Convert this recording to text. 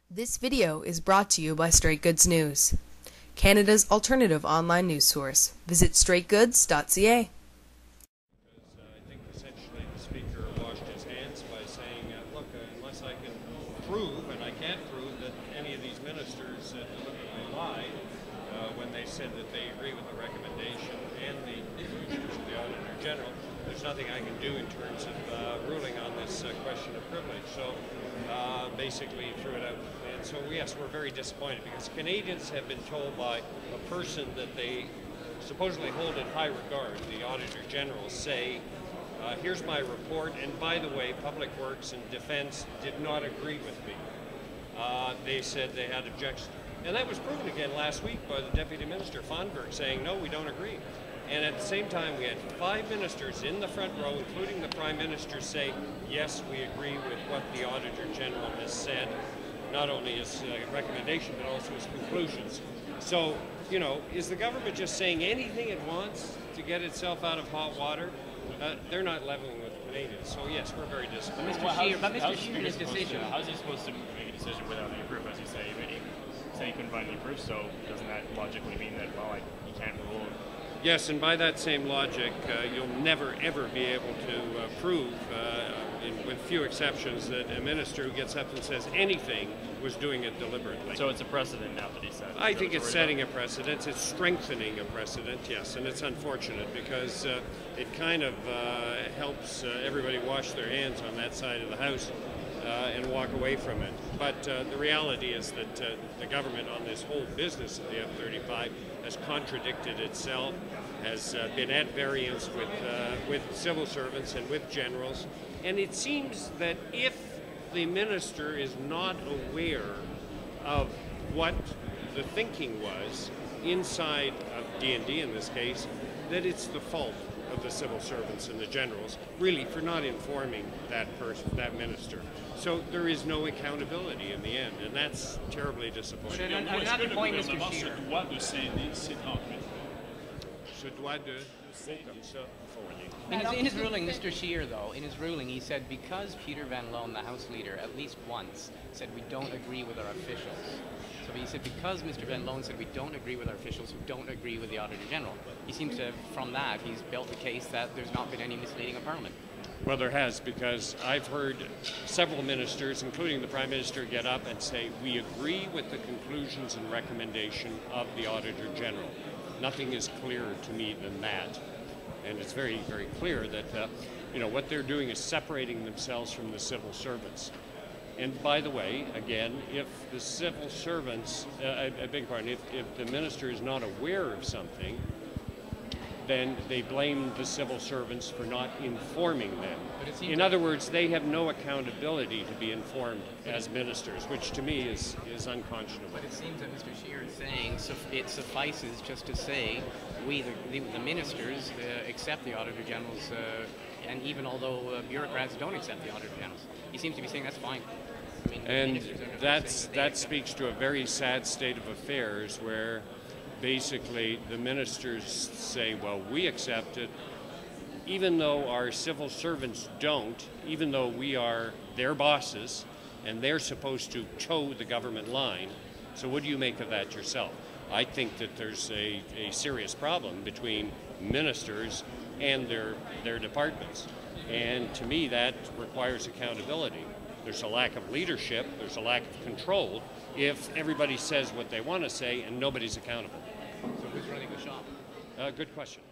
This video is brought to you by Straight Goods News, Canada's alternative online news source. Visit straightgoods.ca. I think essentially the Speaker washed his hands by saying, look, unless I can prove, and I can't prove, that any of these ministers deliberately lied when they said that they agree with the recommendation and the conclusions of the Auditor General, there's nothing I can do in terms of ruling on this question of privilege. So basically threw it out. And so yes, we're very disappointed because Canadians have been told by a person that they supposedly hold in high regard, the Auditor General, say, here's my report, and by the way, Public Works and Defense did not agree with me. They said they had objections. And that was proven again last week by the Deputy Minister, Fonberg, saying, no, we don't agree. And at the same time, we had 5 ministers in the front row, including the Prime Minister, say, yes, we agree with what the Auditor General has said, not only his recommendation, but also his conclusions. So, you know, is the government just saying anything it wants to get itself out of hot water? They're not leveling with Canadians. So, yes, we're very disappointed. Mr. Scheer's decision. How is he supposed to make a decision without any proof, as you say? He said he couldn't find any proof, so doesn't that logically mean that, well, he can't rule? Yes, and by that same logic, you'll never, ever be able to prove, with few exceptions, that a minister who gets up and says anything was doing it deliberately. So it's a precedent now that he said. I think it's setting a precedent. It's strengthening a precedent, yes, and it's unfortunate because it kind of helps everybody wash their hands on that side of the house and walk away from it. But the reality is that the government on this whole business of the F-35 has contradicted itself, has been at variance with civil servants and with generals. And it seems that if the minister is not aware of what the thinking was inside of D&D in this case, that it's the fault of the civil servants and the generals, really, for not informing that person, that minister. So there is no accountability in the end, and that's terribly disappointing. Another point, Mr. Scheer. Se doit de comme ça. In his ruling, Mr. Scheer, though, in his ruling, he said because Peter Van Loan, the House Leader, at least once said we don't agree with our officials. So he said because Mr. Van Loan said we don't agree with our officials who don't agree with the Auditor General, he seems to, from that, he's built the case that there's not been any misleading of Parliament. Well, there has, because I've heard several ministers, including the Prime Minister, get up and say, we agree with the conclusions and recommendation of the Auditor General. Nothing is clearer to me than that. And it's very, very clear that, you know, what they're doing is separating themselves from the civil servants. And by the way, again, if the civil servants, I beg your pardon, if the minister is not aware of something, then they blame the civil servants for not informing them. In other words, they have no accountability to be informed as ministers, which to me is unconscionable. But it seems that Mr. Scheer is saying it suffices just to say we, the ministers, accept the Auditor General's, and even although bureaucrats don't accept the Auditor General's. He seems to be saying that's fine. I mean, and that speaks to a very sad state of affairs where basically the ministers say, well, we accept it, even though our civil servants don't, even though we are their bosses and they're supposed to toe the government line. So what do you make of that yourself? I think that there's a serious problem between ministers and their departments. And to me, that requires accountability. There's a lack of leadership, there's a lack of control if everybody says what they want to say and nobody's accountable. So who's running the shop? Good question.